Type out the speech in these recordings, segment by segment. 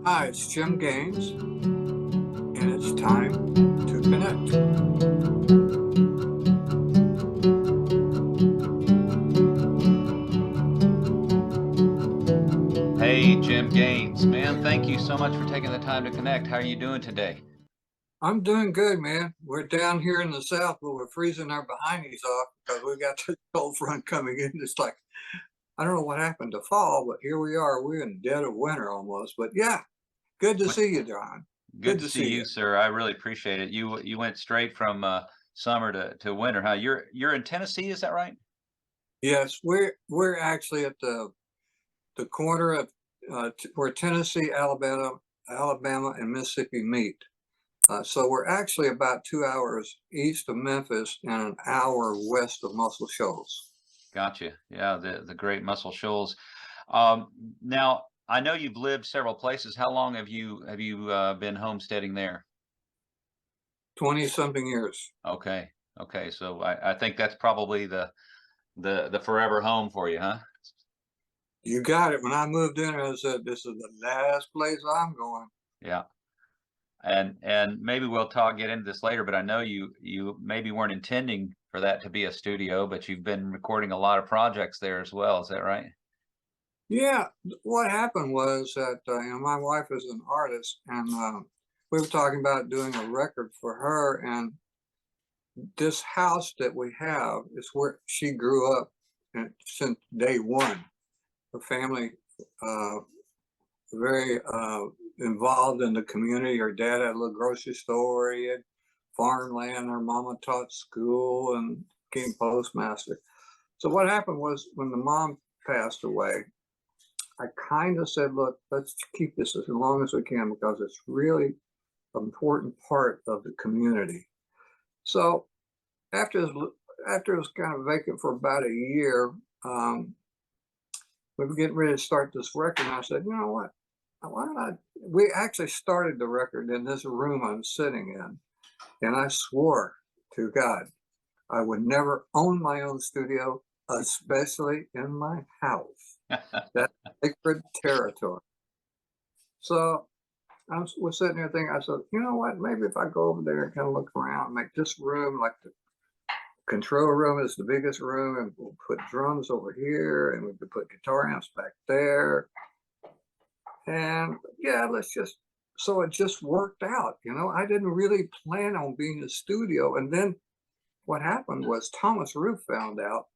Hi, it's Jim Gaines, and it's time to connect. Hey, Jim Gaines, man, thank you so much for taking the time to connect. How are you doing today? I'm doing good, man. We're down here in the South, but we're freezing our behindies off because we got the cold front coming in. It's like, I don't know what happened to fall, but here we are. We're in the dead of winter almost. But yeah, good to Wh- see you, John. Good Good to to see see you, you. sir. I really appreciate it. You went straight from summer to winter, huh? You're in Tennessee, is that right? Yes, we're actually at the corner of where Tennessee, Alabama, and Mississippi meet. So we're actually about 2 hours east of Memphis and an hour west of Muscle Shoals. Gotcha. Yeah, the Great Muscle Shoals. Now I know you've lived several places. How long have you been homesteading there? 20 something years. Okay, okay. So I think that's probably the forever home for you, huh? You got it. When I moved in, I said, this is the last place I'm going. Yeah. And maybe we'll get into this later, but I know you maybe weren't intending for that to be a studio, but you've been recording a lot of projects there as well. Is that right? Yeah, what happened was that my wife is an artist, and we were talking about doing a record for her. And this house that we have is where she grew up since day one. Her family uh, very involved in the community. Her dad had a little grocery store. He had farmland. Her mama taught school and became postmaster. So what happened was when the mom passed away, I kind of said, look, let's keep this as long as we can because it's really an important part of the community. So after after it was kind of vacant for about a year, we were getting ready to start this record. And I said, you know what? Why don't I? We actually started the record in this room I'm sitting in. And I swore to God I would never own my own studio, especially in my house. That's sacred territory. So was sitting there thinking, I said, you know what? Maybe if I go over there and kind of look around, make this room like the control room is the biggest room, and we'll put drums over here, and we could put guitar amps back there. And yeah, let's just, so it just worked out. I didn't really plan on being a studio. And then what happened was Thomas Roof found out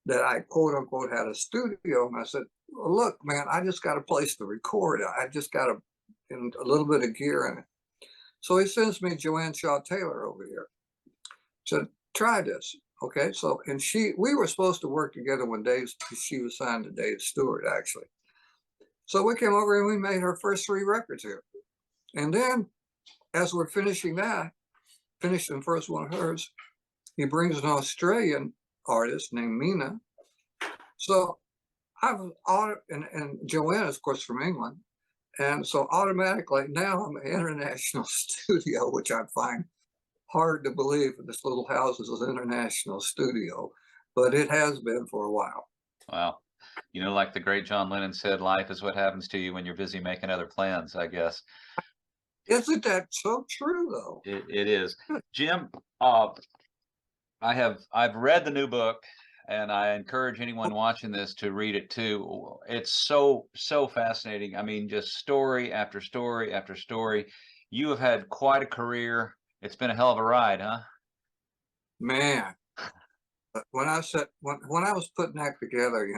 that I quote unquote had a studio. And I said, well, look, man, I just got a place to record. I just got a little bit of gear in it. So he sends me Joanne Shaw Taylor over here. Said, try this. Okay. So, and we were supposed to work together when she was signed to Dave Stewart, actually. So we came over and we made her first 3 records here. And then as we're finishing the first one of hers, he brings an Australian artist named Mina. So and Joanna, of course, from England. And so automatically now I'm an international studio, which I find hard to believe this little house is an international studio, but it has been for a while. Wow. Like the great John Lennon said, life is what happens to you when you're busy making other plans, I guess. Isn't that so true, though? It is. Jim, I've read the new book and I encourage anyone watching this to read it too. It's so fascinating. I mean, just story after story after story. You have had quite a career. It's been a hell of a ride, huh? Man, when I was putting that together,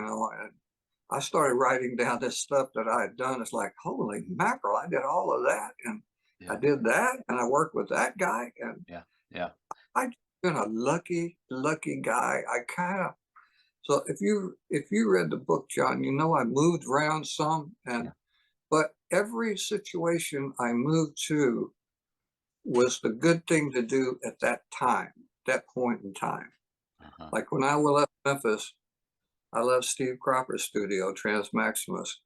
I started writing down this stuff that I had done. It's like, holy mackerel, I did all of that. And I Yeah, did that. And I worked with that guy. And yeah, yeah, I've been a lucky guy. So if you read the book, John, I moved around some, yeah. but every situation I moved to was the good thing to do at that point in time. Uh-huh. Like when I left Memphis, I left Steve Cropper's studio, Trans Maximus,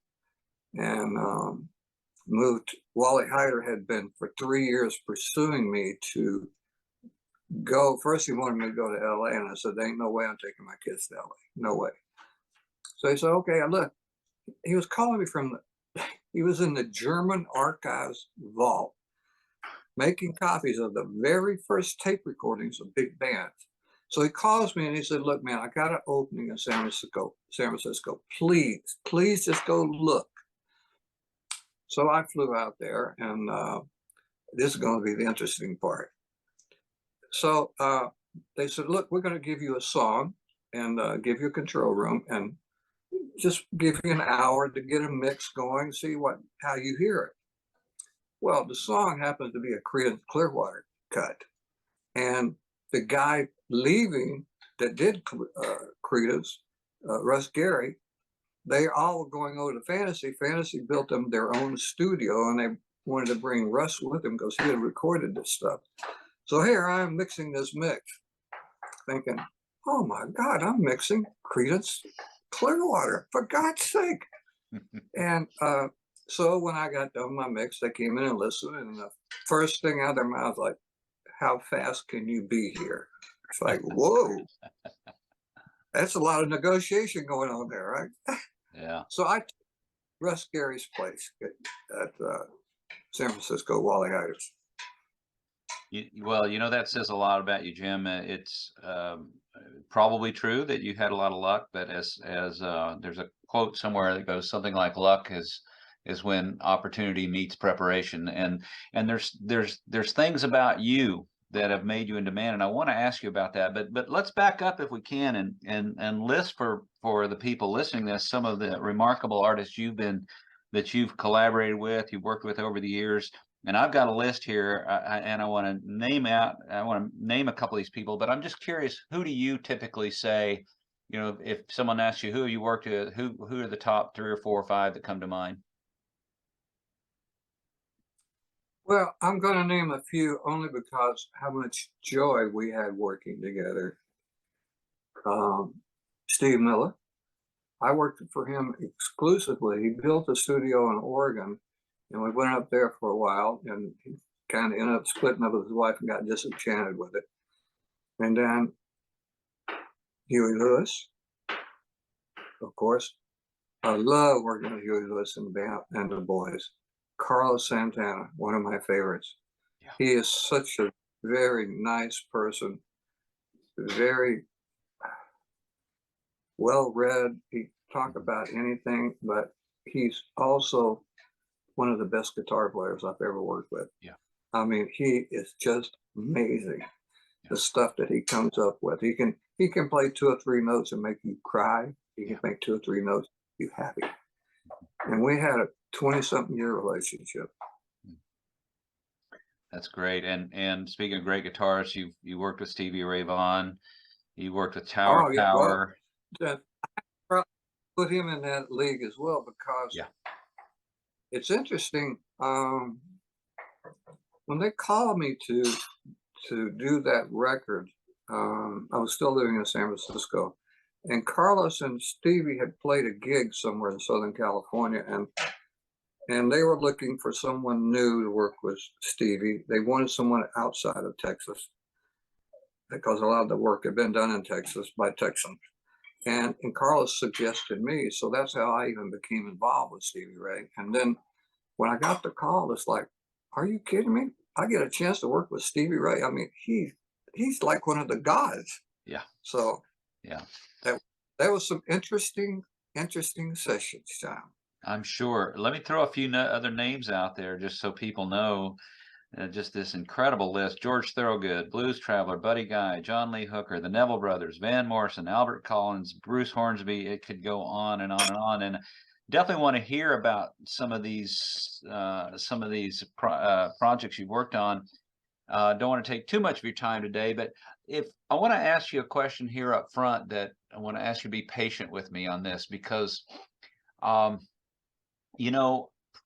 and moved. Wally Hyder had been for 3 years pursuing me to go. First, he wanted me to go to LA, and I said, there ain't no way I'm taking my kids to LA. No way. So he said, okay. Look, he was calling me from He was in the German archives vault making copies of the very first tape recordings of big bands. So he calls me and he said, look, man, I got an opening in San Francisco. Please just go look. So I flew out there, and this is going to be the interesting part. So they said, look, we're going to give you a song and give you a control room and just give you an hour to get a mix going, see how you hear it. Well, the song happens to be a Creedence Clearwater cut. And the guy leaving that did Creedence, Russ Gary, they all were going over to Fantasy. Fantasy built them their own studio, and they wanted to bring Russ with them because he had recorded this stuff. So here I'm mixing this mix, thinking, oh my God, I'm mixing Creedence Clearwater, for God's sake. And so when I got done my mix, they came in and listened, and the first thing out of their mouth, like, how fast can you be here? It's like, whoa, that's a lot of negotiation going on there, right? Yeah. So I took Russ Gary's place at San Francisco Wally Heights. Well, that says a lot about you, Jim. It's probably true that you had a lot of luck, but as there's a quote somewhere that goes something like luck is when opportunity meets preparation, and there's things about you that have made you in demand, and I want to ask you about that, but let's back up if we can and list for the people listening to this some of the remarkable artists that you've collaborated with, you've worked with over the years. And I've got a list here, and I want to name a couple of these people, but I'm just curious, who do you typically say, if someone asks you who you worked with, who are the top 3 or 4 or 5 that come to mind? Well, I'm going to name a few only because how much joy we had working together. Steve Miller, I worked for him exclusively. He built a studio in Oregon, and we went up there for a while, and he kind of ended up splitting up with his wife and got disenchanted with it. And then Huey Lewis, of course. I love working with Huey Lewis and the band and the boys. Carlos Santana, one of my favorites. Yeah. He is such a very nice person, very well-read. He talk about anything, but he's also one of the best guitar players I've ever worked with. Yeah. I mean, he is just amazing. Yeah. The stuff that he comes up with. He can play 2 or 3 notes and make you cry. He can make 2 or 3 notes, make you happy. And we had a 20-something year relationship. That's great. And speaking of great guitarists, you worked with Stevie Ray Vaughn. You worked with Tower Power. Well, I put him in that league as well because it's interesting. When they called me to do that record, I was still living in San Francisco, and Carlos and Stevie had played a gig somewhere in Southern California, and they were looking for someone new to work with Stevie. They wanted someone outside of Texas because a lot of the work had been done in Texas by Texans. And Carlos suggested me, so that's how I even became involved with Stevie Ray. And then when I got the call, it's like, are you kidding me? I get a chance to work with Stevie Ray. I mean, he's like one of the gods. Yeah. So yeah, that was some interesting sessions, John. I'm sure. Let me throw a few other names out there just so people know. Just this incredible list: George Thorogood, Blues Traveler, Buddy Guy, John Lee Hooker, the Neville Brothers, Van Morrison, Albert Collins, Bruce Hornsby. It could go on and on and on. And definitely want to hear about some of these projects you've worked on. Don't want to take too much of your time today, but if I want to ask you a question here up front, that I want to ask you to be patient with me on this, because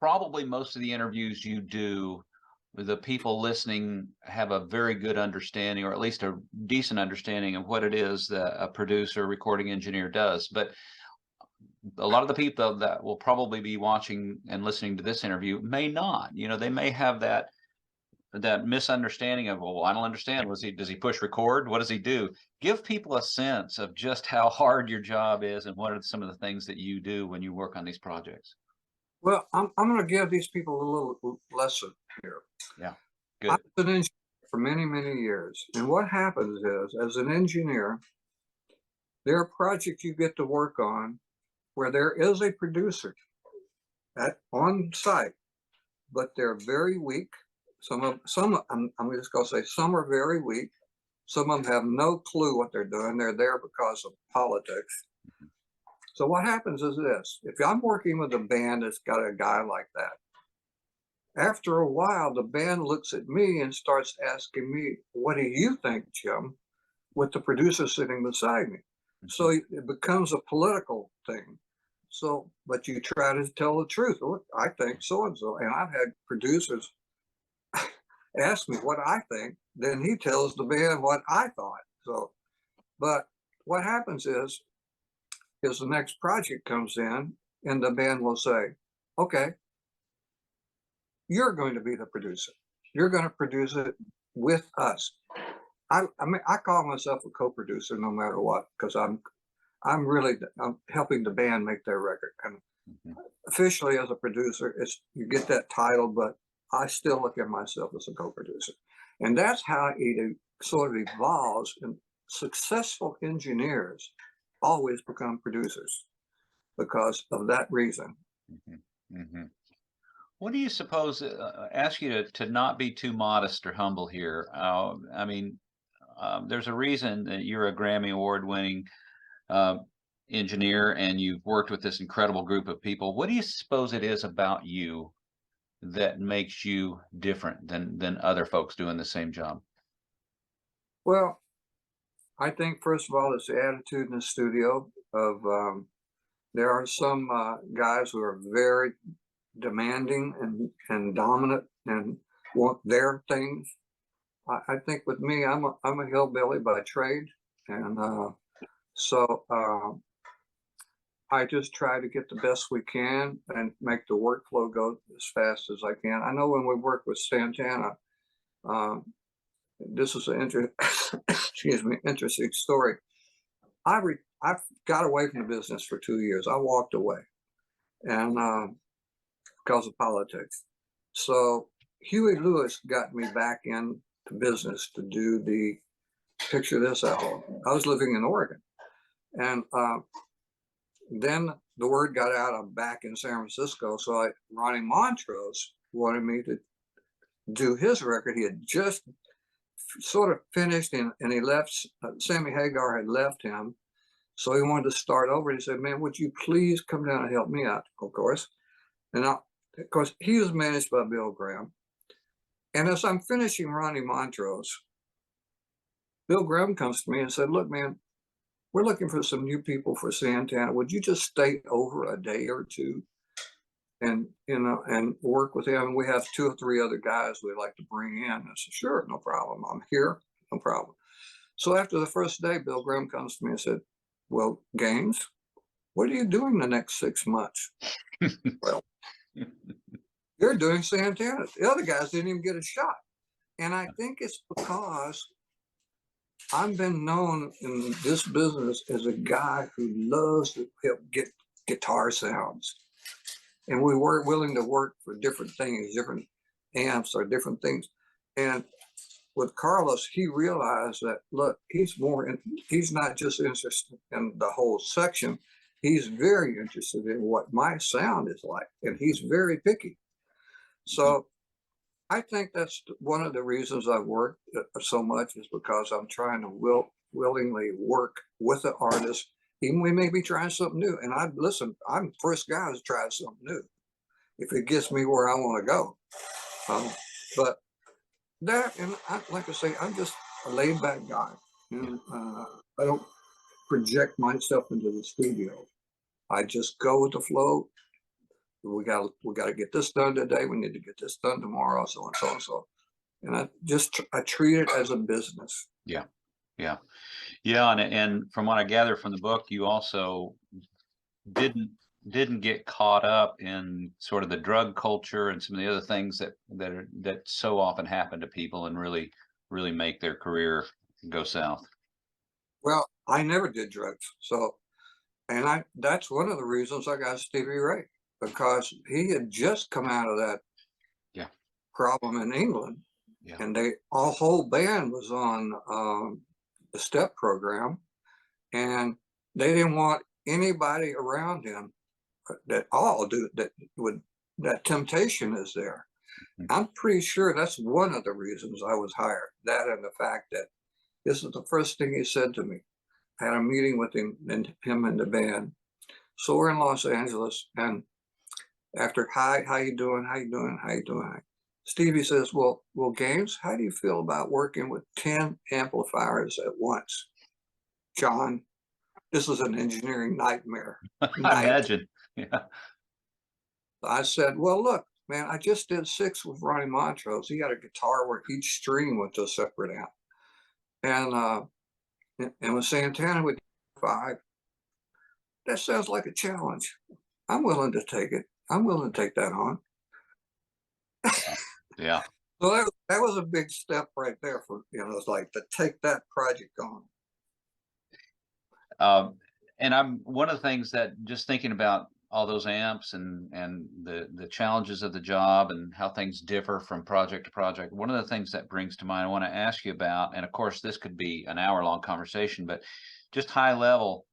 probably most of the interviews you do, the people listening have a very good understanding, or at least a decent understanding of what it is that a producer, recording engineer does. But a lot of the people that will probably be watching and listening to this interview may not. They may have that misunderstanding of, well, I don't understand. Does he push record? What does he do? Give people a sense of just how hard your job is and what are some of the things that you do when you work on these projects. Well, I'm going to give these people a little lesson here. Yeah, I good. was an engineer for many, many years. And what happens is, as an engineer, there are projects you get to work on where there is a producer on site, but they're very weak. I'm just going to say some are very weak. Some of them have no clue what they're doing. They're there because of politics. So what happens is this: if I'm working with a band that's got a guy like that, after a while, the band looks at me and starts asking me, "What do you think, Jim?" With the producer sitting beside me. So it becomes a political thing. So, but you try to tell the truth. Look, I think so and so. And I've had producers ask me what I think. Then he tells the band what I thought. So, but what happens is the next project comes in and the band will say, okay, you're going to be the producer. You're going to produce it with us. I mean, I call myself a co-producer no matter what, because I'm helping the band make their record. And officially as a producer, you get that title, but I still look at myself as a co-producer. And that's how it sort of evolves, and successful engineers always become producers because of that reason. What do you suppose, ask you to not be too modest or humble here. I mean, there's a reason that you're a Grammy award winning engineer and you've worked with this incredible group of people. What do you suppose it is about you that makes you different than other folks doing the same job? Well, I think first of all, it's the attitude in the studio of there are some guys who are very demanding and dominant and want their things. I think with me, I'm a hillbilly by trade, and so I just try to get the best we can and make the workflow go as fast as I can. I know when we work with Santana, this is an interesting story. I got away from the business for 2 years. I walked away, and because of politics. So Huey Lewis got me back into business to do the Picture This album. I was living in Oregon, and then the word got out I'm back in San Francisco. So Ronnie Montrose wanted me to do his record. He had just sort of finished, and he left. Sammy Hagar had left him, so he wanted to start over. He said, "Man, would you please come down and help me out?" Of course, and of course he was managed by Bill Graham. And as I'm finishing Ronnie Montrose, Bill Graham comes to me and said, "Look, man, we're looking for some new people for Santana. Would you just stay over a day or two and work with him? We have 2 or 3 other guys we'd like to bring in." I said, "Sure, no problem. I'm here, no problem." So after the first day, Bill Graham comes to me and said, "Well, Gaines, what are you doing the next 6 months?" "Well, you're doing Santana. The other guys didn't even get a shot." And I think it's because I've been known in this business as a guy who loves to help get guitar sounds. And we were willing to work for different things, different amps or different things. And with Carlos, he realized that, look, he's not just interested in the whole section. He's very interested in what my sound is like, and he's very picky. So I think that's one of the reasons I've worked so much, is because I'm trying to willingly work with the artist, even we may be trying something new. And I'm the first guy to try something new if it gets me where I want to go. But that, and like I say, I'm just a laid back guy. And I don't project myself into the studio. I just go with the flow. We got to get this done today. We need to get this done tomorrow, so and so and so. And I treat it as a business. Yeah, yeah, yeah. And from what I gather from the book, you also didn't get caught up in sort of the drug culture and some of the other things that so often happen to people and really make their career go south. Well, I never did drugs, so, and that's one of the reasons I got Stevie Ray, because he had just come out of that Yeah. problem in England, Yeah. and our whole band was on the step program, and they didn't want anybody around him that temptation is there. Mhm. I'm pretty sure that's one of the reasons I was hired. That and the fact that this is the first thing he said to me. I had a meeting with him and the band. So we're in Los Angeles, and after, hi, how you doing? How you doing? How you doing? Stevie says, well, Gaines, how do you feel about working with 10 amplifiers at once? John, this was an engineering nightmare. I imagine. Yeah. I said, well, look, man, I just did 6 with Ronnie Montrose. He had a guitar where each string went to a separate amp. And with Santana with 5, that sounds like a challenge. I'm willing to take it. I'm willing to take that on. Yeah. So that was a big step right there for, it's like to take that project on. And I'm one of the things that just thinking about all those amps and the challenges of the job and how things differ from project to project. One of the things that brings to mind I want to ask you about, and of course this could be an hour-long conversation, but just high level,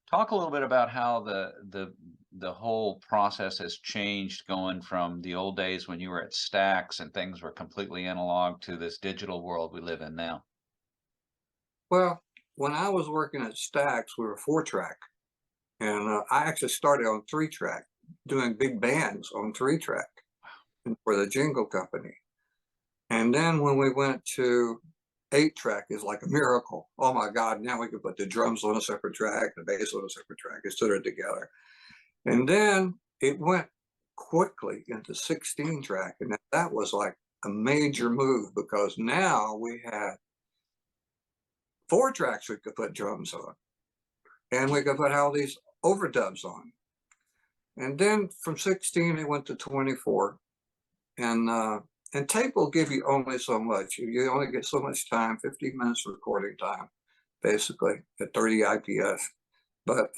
talk a little bit about how the whole process has changed, going from the old days when you were at Stax and things were completely analog to this digital world we live in now. Well, when I was working at Stax, we were 4-track. And I actually started on 3-track, doing big bands on 3-track for the Jingle Company. And then when we went to 8-track, is like a miracle. Oh my God, now we can put the drums on a separate track, the bass on a separate track, and put it together. And then it went quickly into 16-track. And that was like a major move, because now we had 4 tracks we could put drums on. And we could put all these overdubs on. And then from 16, it went to 24. And tape will give you only so much. You only get so much time, 15 minutes recording time, basically, at 30 IPS. But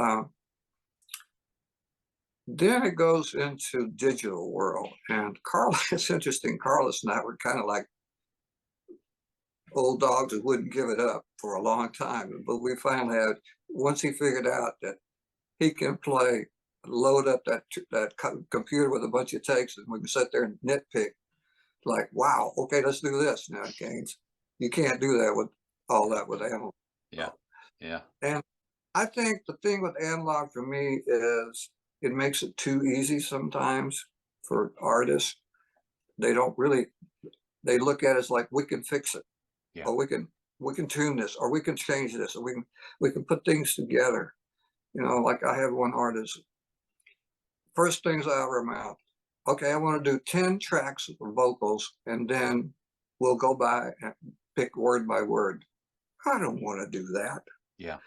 then it goes into digital world. And Carlos, it's interesting, Carlos and I were kind of like old dogs that wouldn't give it up for a long time. But we finally had, once he figured out that he can load up that computer with a bunch of takes, and we can sit there and nitpick, like, wow, okay, let's do this now, Gaines. You can't do that with all that with analog. Yeah. Yeah. And I think the thing with analog for me is it makes it too easy sometimes for artists. They don't really, they look at it as like, we can fix it. Yeah. Or we can tune this, or we can change this, or we can put things together. Like I have one artist, first things out of her mouth, okay, I want to do 10 tracks of vocals, and then we'll go by and pick word by word. I don't want to do that. Yeah.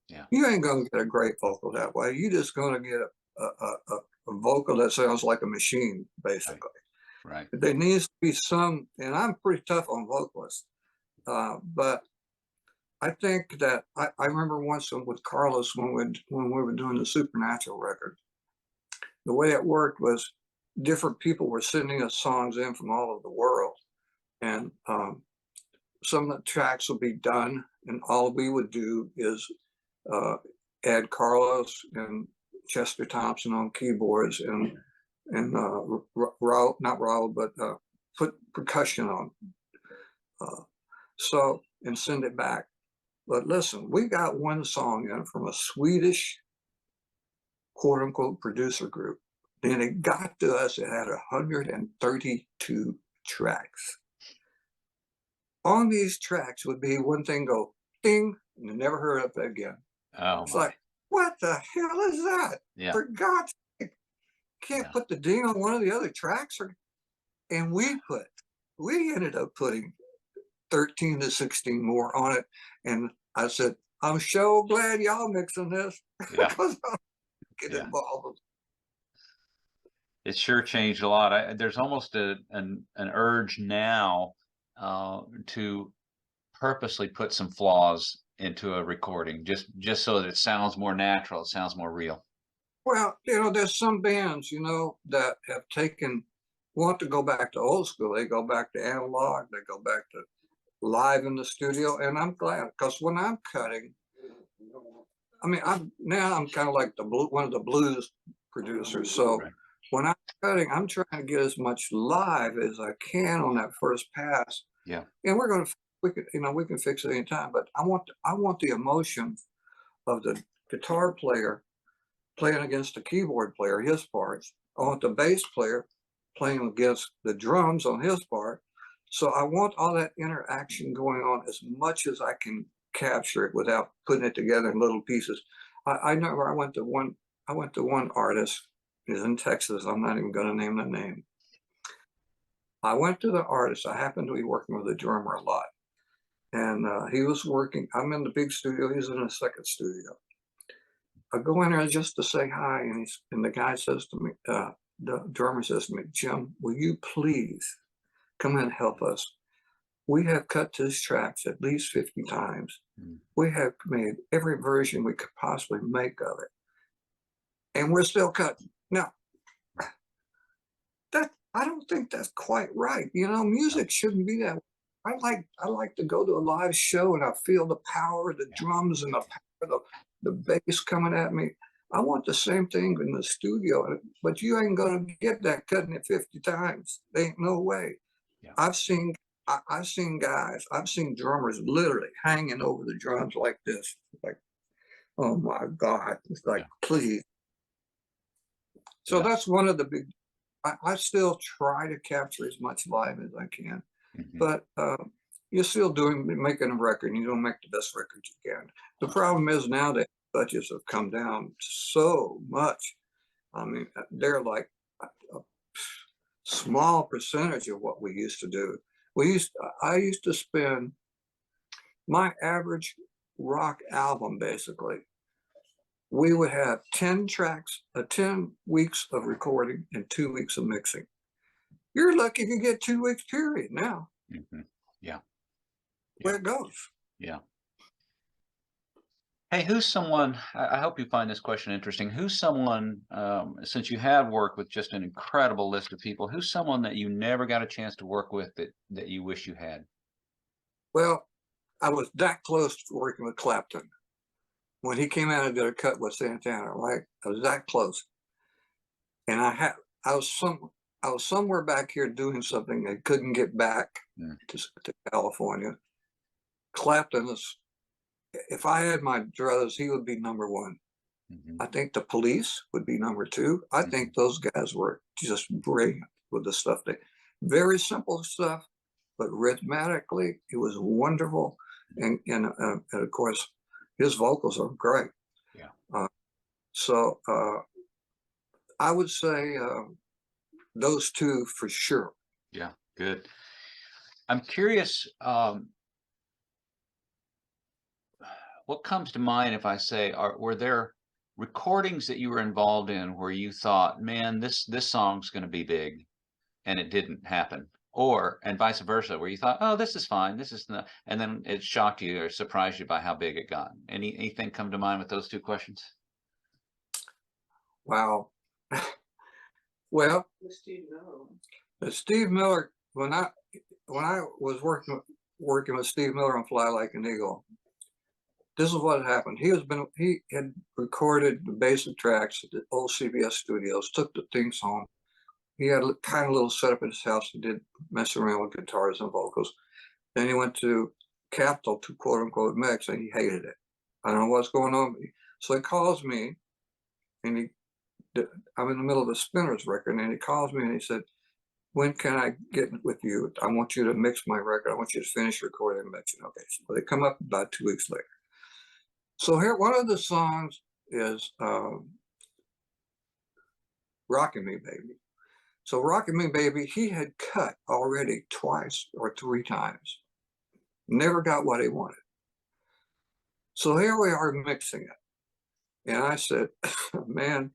Yeah. You ain't going to get a great vocal that way. You're just going to get a vocal that sounds like a machine, basically. Right. There needs to be some, and I'm pretty tough on vocalists, but I think that I remember once with Carlos when we were doing the Supernatural record, the way it worked was different people were sending us songs in from all over the world. And some of the tracks would be done, and all we would do is add Carlos and Chester Thompson on keyboards, and Raul, not Raul, but put percussion on. And send it back. But listen, we got one song in from a Swedish quote unquote producer group. And it got to us, it had 132 tracks. On these tracks would be one thing go ding, and you never heard of it again. Oh, it's my. like, what the hell is that? Yeah. For God's sake, can't put the ding on one of the other tracks. And we ended up putting 13 to 16 more on it. And I said, I'm so glad y'all mixing this, because I'll get involved. It sure changed a lot. There's almost an urge now to purposely put some flaws into a recording, just so that it sounds more natural, it sounds more real. Well, there's some bands, that have want to go back to old school. They go back to analog, they go back to live in the studio. And I'm glad, because when I'm cutting, I mean, I'm kind of like one of the blues producers. So Right. when I'm cutting, I'm trying to get as much live as I can on that first pass. Yeah. And we can fix it anytime, but I want the emotion of the guitar player playing against the keyboard player, his parts. I want the bass player playing against the drums on his part. So I want all that interaction going on as much as I can capture it without putting it together in little pieces. I remember I went to one artist, he's in Texas. I'm not even going to name the name. I went to the artist. I happened to be working with a drummer a lot. And he was working, I'm in the big studio, he's in the second studio. I go in there just to say hi, and the guy says to me, the drummer says to me, "Jim, will you please come and help us? We have cut these tracks at least 50 times. Mm. We have made every version we could possibly make of it, and we're still cutting." Now, I don't think that's quite right. Music shouldn't be that way. I like to go to a live show and I feel the power of the drums and the power of the bass coming at me. I want the same thing in the studio, but you ain't gonna get that cutting it 50 times. There ain't no way. Yeah. I've seen I've seen drummers literally hanging over the drums like this, like, oh my God. It's like, please. So Yeah. that's one of the big, I still try to capture as much live as I can, Mhm. but you're still making a record, and you don't make the best record you can. The problem is nowadays budgets have come down so much. I mean, they're like a small percentage of what we used to do. I used to spend my average rock album, basically, we would have 10 tracks, 10 weeks of recording and 2 weeks of mixing. You're lucky if you get 2 weeks period now. Mhm. Yeah. Where it goes. Yeah. Hey, who's someone, I hope you find this question interesting. Who's someone, since you have worked with just an incredible list of people, who's someone that you never got a chance to work with that you wish you had? Well, I was that close to working with Clapton. When he came out and did a cut with Santana, right? I was that close. And I was somewhere back here doing something and couldn't get back Mm. to California. Clapton is, if I had my druthers, he would be number one. Mhm. I think the Police would be number two. I think those guys were just brilliant with the stuff. Very simple stuff, but rhythmically, it was wonderful. And of course, his vocals are great. Yeah. So I would say those two for sure. Yeah. Good. I'm curious, what comes to mind if I say, were there recordings that you were involved in where you thought, man, this song's going to be big, and it didn't happen? Or, and vice versa, where you thought, oh, this is fine, this is not, and then it shocked you or surprised you by how big it got? Anything come to mind with those two questions? Wow. Well, Steve Miller, when I was working with Steve Miller on Fly Like an Eagle, this is what happened. He had recorded the basic tracks at the old CBS studios, took the things home. He had a kind of little setup at his house. He did mess around with guitars and vocals. Then he went to Capitol to quote unquote mix, and he hated it. I don't know what's going on. So he calls me, and I'm in the middle of a Spinners record, and he calls me and he said, "When can I get with you? I want you to mix my record. I want you to finish recording and mix it." Okay, so they come up about 2 weeks later. So here, one of the songs is "Rockin' Me Baby." So "Rockin' Me Baby," he had cut already twice or 3 times. Never got what he wanted. So here we are mixing it. And I said, "Man,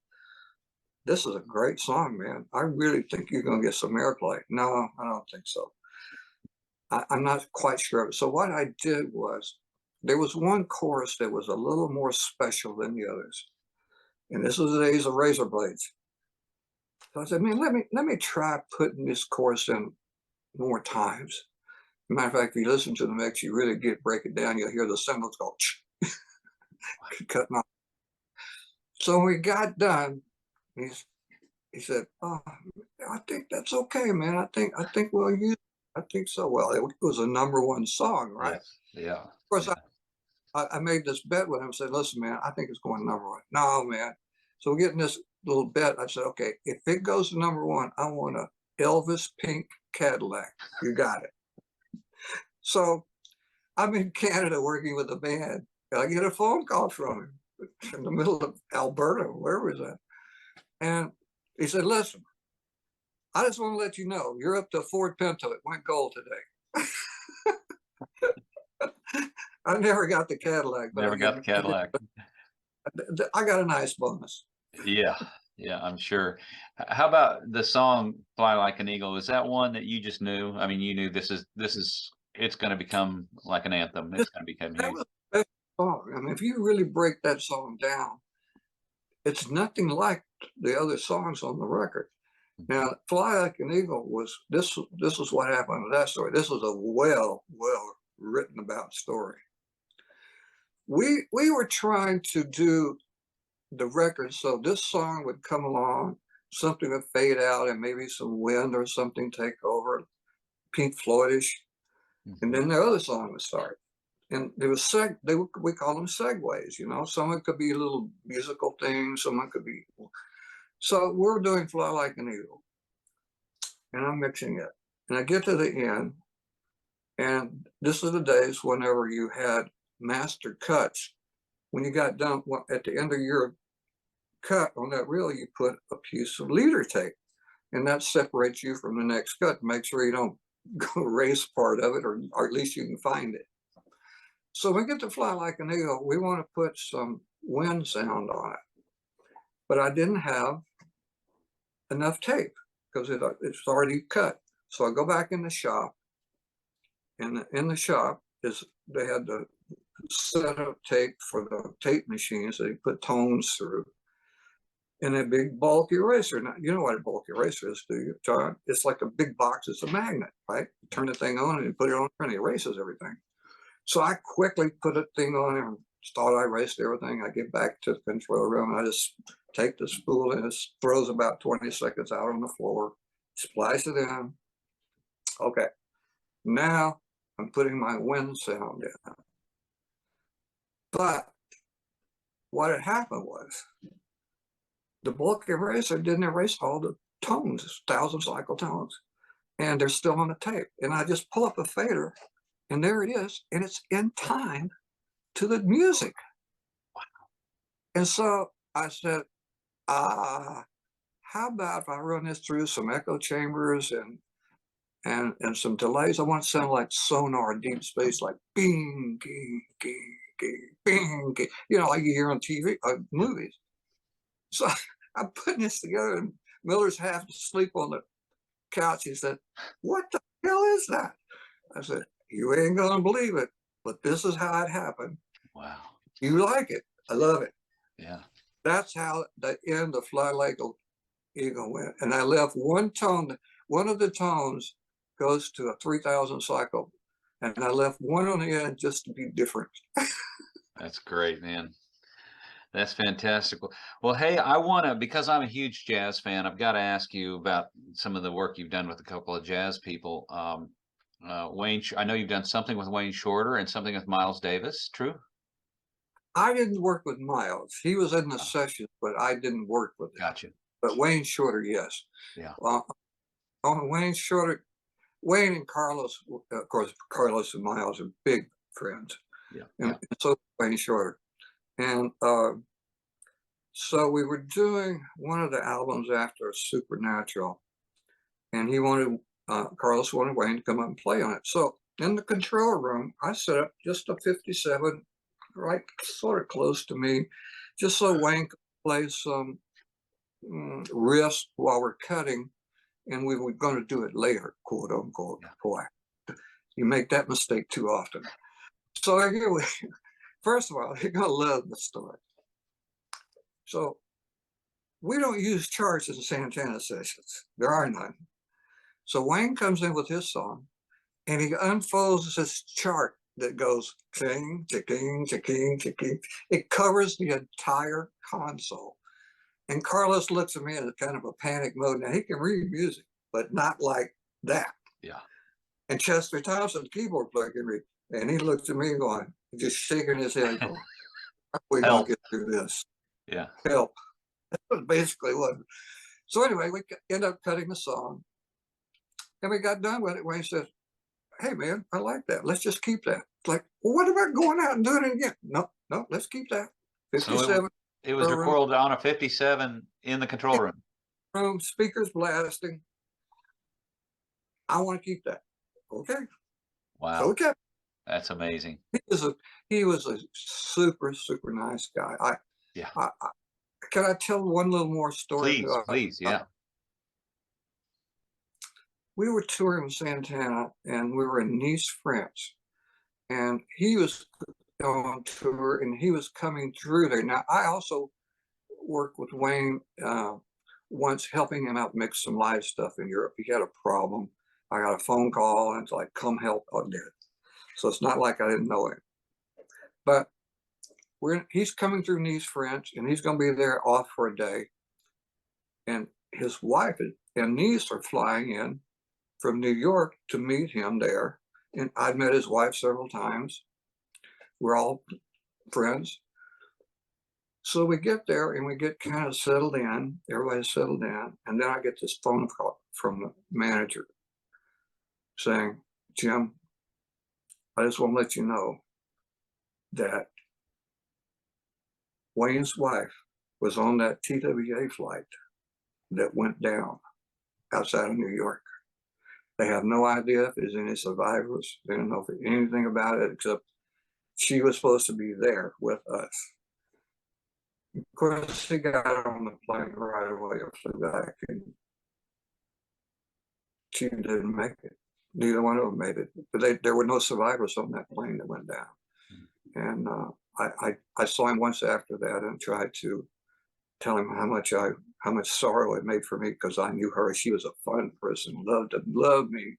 this is a great song, man. I really think you're going to get some airplay." "No, I don't think so." I'm not quite sure. So what I did was, there was one chorus that was a little more special than the others. And this was the days of razor blades. So I said, man, let me try putting this chorus in more times. Matter of fact, if you listen to the mix, you really break it down, you'll hear the cymbals go cutting off. So when we got done, he said, "Oh, I think that's okay, man. I think we'll use it. I think so." Well, it was a #1 song, right? Yes. Yeah. Of course, Yeah. I made this bet with him. Said, "Listen, man, I think it's going #1." No, man. So we're getting this little bet. I said, "Okay, if it goes to #1, I want a Elvis pink Cadillac. You got it." So I'm in Canada working with a band, and I get a phone call from him in the middle of Alberta, where was that? And he said, "Listen, I just want to let you know you're up to a Ford Pinto. It went gold today." I never got the Cadillac, but Never got the Cadillac. I got a nice bonus. Yeah. Yeah, I'm sure. How about the song "Fly Like an Eagle"? Is that one that you just knew? I mean, you knew this is it's going to become like an anthem. It's going to become That huge. was the best song. I mean, if you really break that song down, it's nothing like the other songs on the record. Now, "Fly Like an Eagle" was this. This is what happened with that story. This was a well written about story. We were trying to do the record so this song would come along, something would fade out, and maybe some wind or something take over, Pink Floydish, and then the other song would start. And there was we call them segues, you know. Someone could be a little musical thing, someone could be. So we're doing "Fly Like an Eagle," and I'm mixing it, and I get to the end, and this is the days whenever you had master cuts. When you got done at the end of your cut on that reel, you put a piece of leader tape, and that separates you from the next cut. Make sure you don't go erase part of it, or at least you can find it. So when we get to "Fly Like an Eagle," we want to put some wind sound on it, but I didn't have enough tape because it's already cut. So I go back in the shop, and in the shop they had the set of tape for the tape machines. They put tones through, and a big bulk eraser. Now, you know what a bulk eraser is, do you, John? It's like a big box. It's a magnet, right? You turn the thing on and you put it on, and it erases everything. So I quickly put a thing on and thought I erased everything. I get back to the control room. I just take the spool and it throws about 20 seconds out on the floor, splice it in. Okay, now I'm putting my wind sound in. But what had happened was the bulk eraser didn't erase all the tones, 1,000 cycle tones, and they're still on the tape. And I just pull up a fader, and there it is, and it's in time to the music. Wow. And so I said, how about if I run this through some echo chambers and some delays? I want to sound like sonar, deep space, like bing, ging, ging, ging, bing, ging, you know, like you hear on TV, movies. So I'm putting this together, and Miller's half asleep on the couch. He said, "What the hell is that?" I said, "You ain't gonna believe it, but this is how it happened." Wow. You like it? I love it. Yeah. That's how the end of "Fly Like an Eagle" went. And I left one tone. One of the tones goes to a 3,000 cycle, and I left one on the end just to be different. That's great, man. That's fantastic. Well, hey, I want to, because I'm a huge jazz fan, I've got to ask you about some of the work you've done with a couple of jazz people. I know you've done something with Wayne Shorter and something with Miles Davis. True? I didn't work with Miles. He was in the Oh, sessions, but I didn't work with him. gotcha. But Wayne Shorter, yes. Yeah. On Wayne Shorter, Wayne and Carlos, of course, Carlos and Miles are big friends. Yeah. And Yeah. so Wayne Shorter. And so we were doing one of the albums after Supernatural, and Carlos wanted Wayne to come up and play on it. So in the control room, I set up just a 57, right, sort of close to me, just so Wayne could play some riffs while we're cutting, and we were going to do it later, quote unquote. Yeah. Boy, you make that mistake too often. So first of all, you're going to love the story. So we don't use charts in Santana sessions. There are none. So Wayne comes in with his song and he unfolds this chart that goes ching, ching, ching, ching. It covers the entire console. And Carlos looks at me in kind of a panic mode. Now he can read music, but not like that. Yeah. And Chester Thompson, the keyboard player, can read. And he looks at me going, just shaking his head, going, "We gonna Help. get through this. Yeah. Help." That was basically what. So anyway, we end up cutting the song, and we got done with it. Wayne said, "Hey man, I like that. Let's just keep that." It's like, well, what about going out and doing it again? No, no, let's keep that. So 57 it was room, recorded on a 57 in the control room. speakers blasting. I want to keep that. Okay. So Wow. we kept. That's amazing. He was a super, super nice guy. Yeah. Can I tell one little more story? Please. Yeah. We were touring with Santana, and we were in Nice, France, and he was on tour, and he was coming through there. Now, I also worked with Wayne once, helping him out mix some live stuff in Europe. He had a problem. I got a phone call, and it's like, "Come help." I did. So it's not like I didn't know him. But he's coming through Nice, France, and he's going to be there off for a day. And his wife and niece are flying in from New York to meet him there. And I'd met his wife several times. We're all friends. So we get there and we get kind of settled in. Everybody's settled in. And then I get this phone call from the manager saying, "Jim, I just want to let you know that Wayne's wife was on that TWA flight that went down outside of New York. They have no idea if there's any survivors. They don't know anything about it except she was supposed to be there with us." Of course, she got on the plane right away and flew back, and she didn't make it. Neither one of them made it. But there were no survivors on that plane that went down. And I saw him once after that and tried to tell him how much sorrow it made for me, because I knew her. She was a fun person, loved me.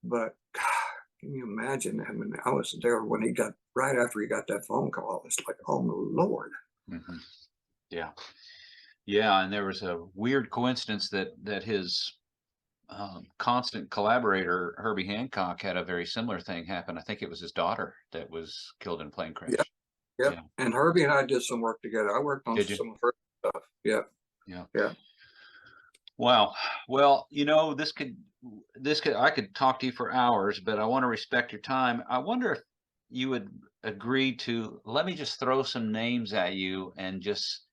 But God, can you imagine? I mean, I was there when right after he got that phone call. It's like, oh my Lord. Mm-hmm. Yeah. Yeah. And there was a weird coincidence that his constant collaborator, Herbie Hancock, had a very similar thing happen. I think it was his daughter that was killed in a plane crash. Yep. Yep. Yeah. And Herbie and I did some work together. I worked on some of her stuff. Yeah. Yeah. Yeah. Wow. Well, I could talk to you for hours, but I want to respect your time. I wonder if you would agree to let me just throw some names at you and just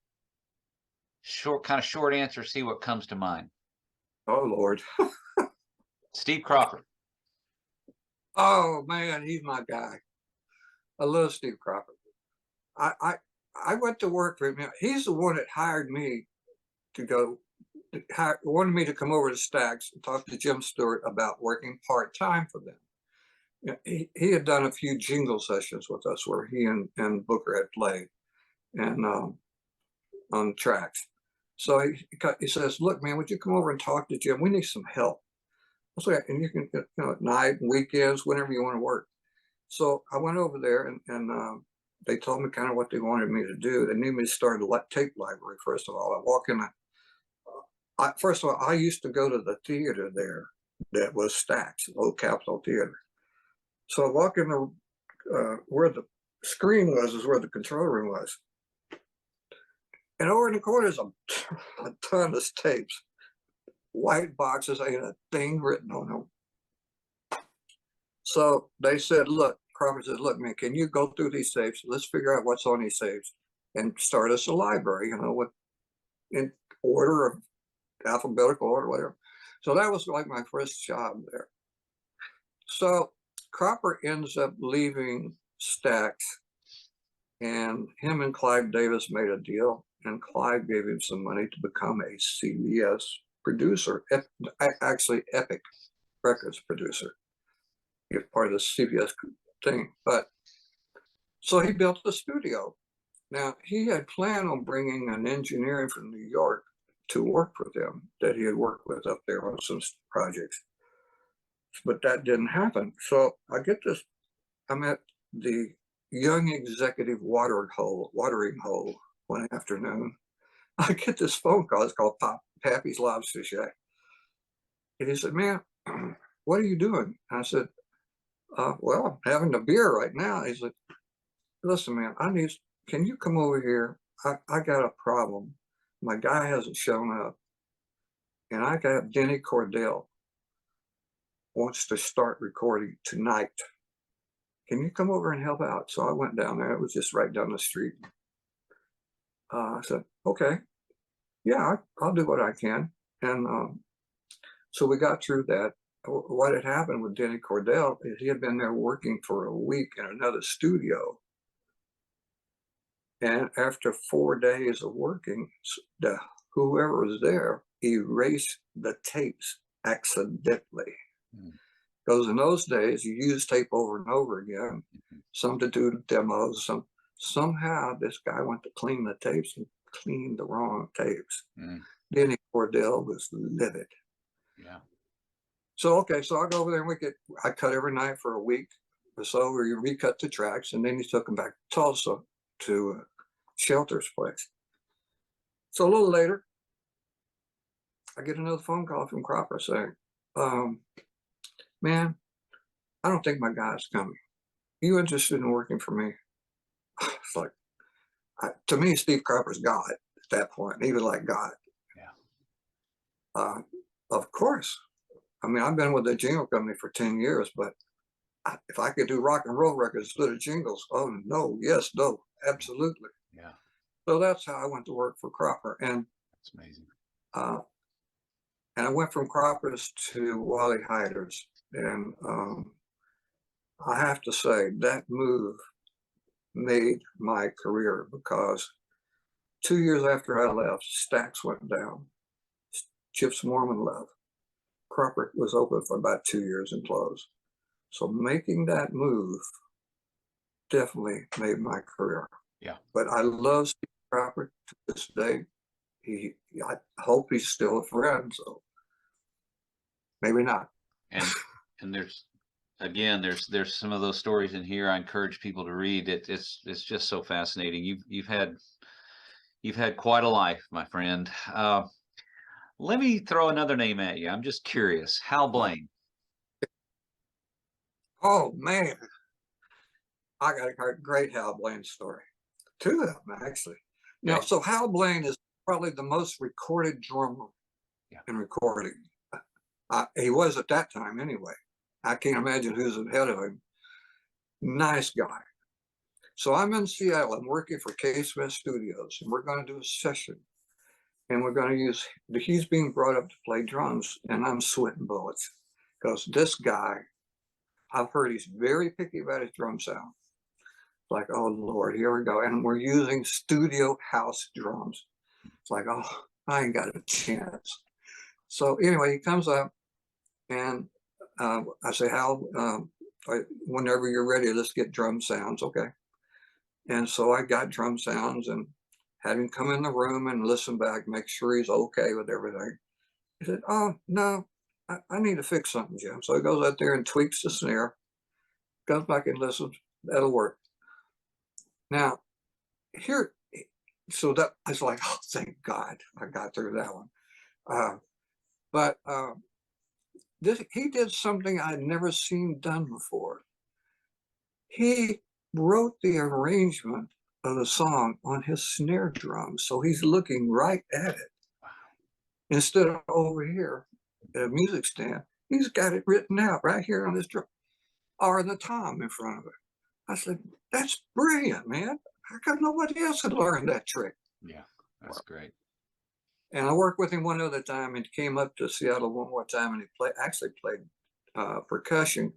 short answer, see what comes to mind. Oh Lord. Steve Cropper. Oh man, he's my guy. I love Steve Cropper. I went to work for him. He's the one that hired me to go. Wanted me to come over to Stax and talk to Jim Stewart about working part-time for them. He had done a few jingle sessions with us where he and Booker had played and on tracks. So he says, "Look, man, would you come over and talk to Jim? We need some help." I was like, "And you can, at night, weekends, whenever you want to work." So I went over there and they told me kind of what they wanted me to do. They needed me to start a tape library, first of all. I walk in, first of all, I used to go to the theater there that was Stax, Old Capitol Theater. So I walk in where the screen was, is where the control room was. And over in the corner is a ton of tapes, white boxes, ain't a thing written on them. So they said, "Look," Crawford said, "Look, man, can you go through these tapes? Let's figure out what's on these tapes and start us a library, in order of alphabetical order, whatever." So that was like my first job there. So Cropper ends up leaving Stax, and him and Clive Davis made a deal, and Clive gave him some money to become a CBS producer, actually Epic Records producer. He was part of the CBS thing. But so he built a studio Now, he had planned on bringing an engineer from New York to work for them that he had worked with up there on some projects, but that didn't happen. So I get this, I'm at the Young Executive watering hole one afternoon. I get this phone call. It's called Pappy's Lobster Shack. And he said, man, what are you doing? I said, well, I'm having a beer right now. He said, listen, man, can you come over here? I got a problem. My guy hasn't shown up. And I got Denny Cordell wants to start recording tonight. Can you come over and help out? So I went down there. It was just right down the street. I said, okay, yeah, I'll do what I can. And so we got through that. What had happened with Denny Cordell is he had been there working for a week in another studio. And after 4 days of working, whoever was there erased the tapes accidentally. Because in those days, you use tape over and over again, some to do demos, somehow this guy went to clean the tapes and cleaned the wrong tapes. Denny Cordell was livid. Yeah. So, okay, so I go over there and I cut every night for a week or so, where you recut the tracks, and then he took them back to Tulsa to Shelter's place. So a little later, I get another phone call from Cropper saying, man, I don't think my guy's coming. You interested in working for me? It's like, to me, Steve Cropper's God at that point. He was like God. Yeah. Of course. I mean, I've been with the jingle company for 10 years, but if I could do rock and roll records instead of jingles, oh no, yes, no, absolutely. Yeah. So that's how I went to work for Cropper. And that's amazing. And I went from Cropper's to Wally Heider's. And I have to say that move made my career, because 2 years after I left, Stax went down. Chips Moorman left. Cropper was open for about 2 years and closed. So making that move definitely made my career. Yeah. But I love Steve Cropper to this day. I hope he's still a friend. So maybe not. And there's some of those stories in here I encourage people to read. It's just so fascinating. You've had quite a life, my friend. Let me throw another name at you. I'm just curious. Hal Blaine. Oh man, I got a great Hal Blaine story. 2 of them actually. Now, so Hal Blaine is probably the most recorded drummer in recording. He was at that time anyway. I can't imagine who's ahead of him. Nice guy. So I'm in Seattle. I'm working for K Smith Studios, and we're going to do a session. And we're going to use, he's being brought up to play drums, and I'm sweating bullets. Because this guy, I've heard he's very picky about his drum sound. Like, oh Lord, here we go. And we're using studio house drums. It's like, oh, I ain't got a chance. So anyway, he comes up, and I say, Hal, whenever you're ready, let's get drum sounds, okay? And so I got drum sounds and had him come in the room and listen back, make sure he's okay with everything. He said, oh, no, I need to fix something, Jim. So he goes out there and tweaks the snare, goes back and listens, that'll work. Now, so that I was like, oh, thank God I got through that one. But he did something I'd never seen done before. He wrote the arrangement of the song on his snare drum, so he's looking right at it. Instead of over here at a music stand, he's got it written out right here on his drum, or the tom in front of it. I said, that's brilliant, man. How come nobody else had learned that trick? Yeah, that's great. And I worked with him one other time, and he came up to Seattle one more time, and he actually played percussion.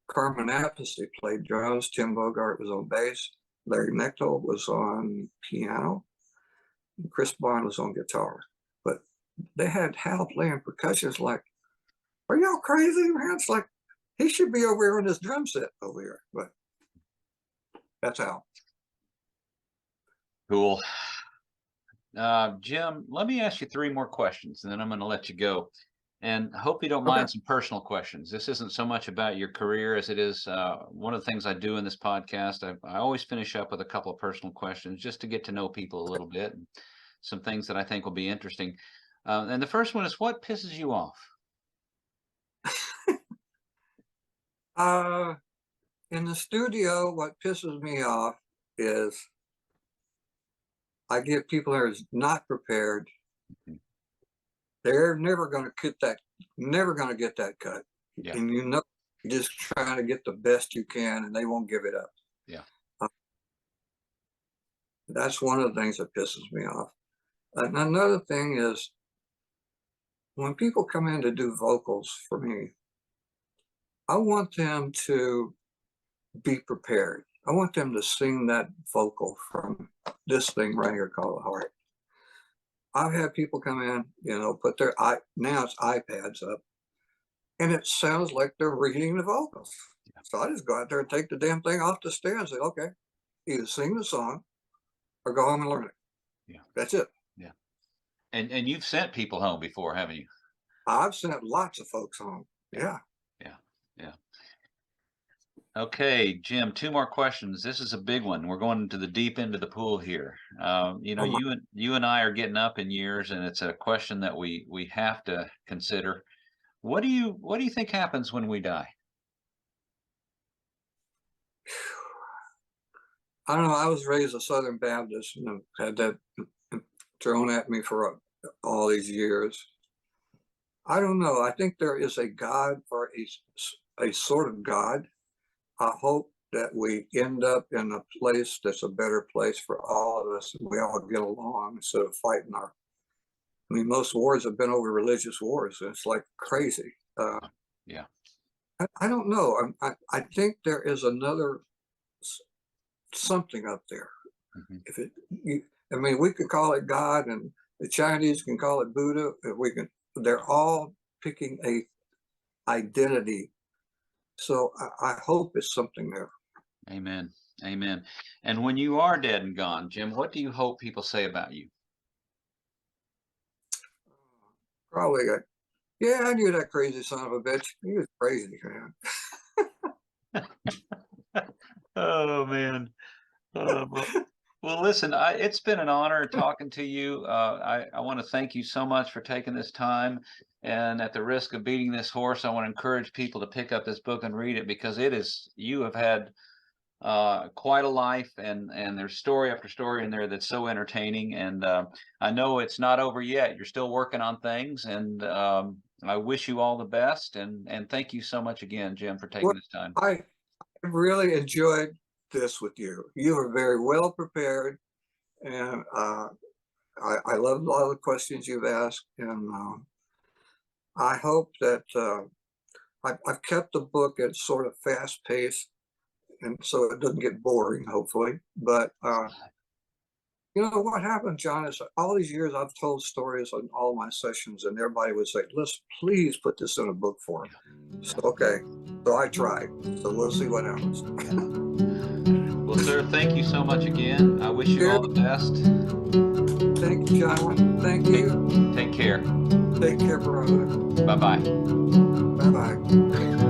Carmen Appice played drums. Tim Bogart was on bass. Larry Mechtel was on piano. And Chris Bond was on guitar. But they had Hal playing percussion. It's like, are y'all crazy, man? It's like, he should be over here on this drum set over here. But that's Hal. Cool. Jim, let me ask you 3 more questions, and then I'm going to let you go. And I hope you don't Okay. mind some personal questions. This isn't so much about your career as it is one of the things I do in this podcast. I always finish up with a couple of personal questions just to get to know people a little bit, and some things that I think will be interesting. And the first one is, what pisses you off? In the studio, what pisses me off is I get people that are not prepared. Mhm. They're never going to get that cut. Yeah. And you're just trying to get the best you can, and they won't give it up. Yeah. That's one of the things that pisses me off. And another thing is when people come in to do vocals for me, I want them to be prepared. I want them to sing that vocal from this thing right here called the heart. I've had people come in, put their now it's iPads up, and it sounds like they're reading the vocals. So I just go out there and take the damn thing off the stand and say, okay, either sing the song or go home and learn it. Yeah. That's it. Yeah. And you've sent people home before, haven't you? I've sent lots of folks home. Yeah. Yeah. Yeah. Okay, Jim, 2 more questions. This is a big one. We're going into the deep end of the pool here. Oh my. You and I are getting up in years, and it's a question that we have to consider. What do you think happens when we die? I don't know. I was raised a Southern Baptist and had that thrown at me for all these years. I don't know. I think there is a God, or a sort of God. I hope that we end up in a place that's a better place for all of us, and we all get along instead of fighting most wars have been over religious wars, and it's like crazy. Yeah. I don't know. I think there is another something up there. Mhm. We could call it God, and the Chinese can call it Buddha. They're all picking a identity. So I hope it's something there. Amen. Amen. And when you are dead and gone, Jim, what do you hope people say about you? Probably, yeah, I knew that crazy son of a bitch. He was crazy, man. Oh man. Well, listen, it's been an honor talking to you. I want to thank you so much for taking this time. And at the risk of beating this horse, I want to encourage people to pick up this book and read it, because you have had quite a life, and there's story after story in there that's so entertaining. And I know it's not over yet. You're still working on things, and I wish you all the best. And thank you so much again, Jim, for taking Well, this time. I really enjoyed this with you. You were very well prepared, and I love a lot of the questions you've asked, and I hope that I've kept the book at sort of fast pace, and so it doesn't get boring, hopefully. But what happened, John, is all these years I've told stories on all my sessions, and everybody would say, "Let's please put this in a book form." So okay, so I tried. So we'll see what happens. Well, sir, thank you so much again. I wish you all the best. Thank you, John. Thank you. Take care. Take care, brother. Bye-bye. Bye-bye.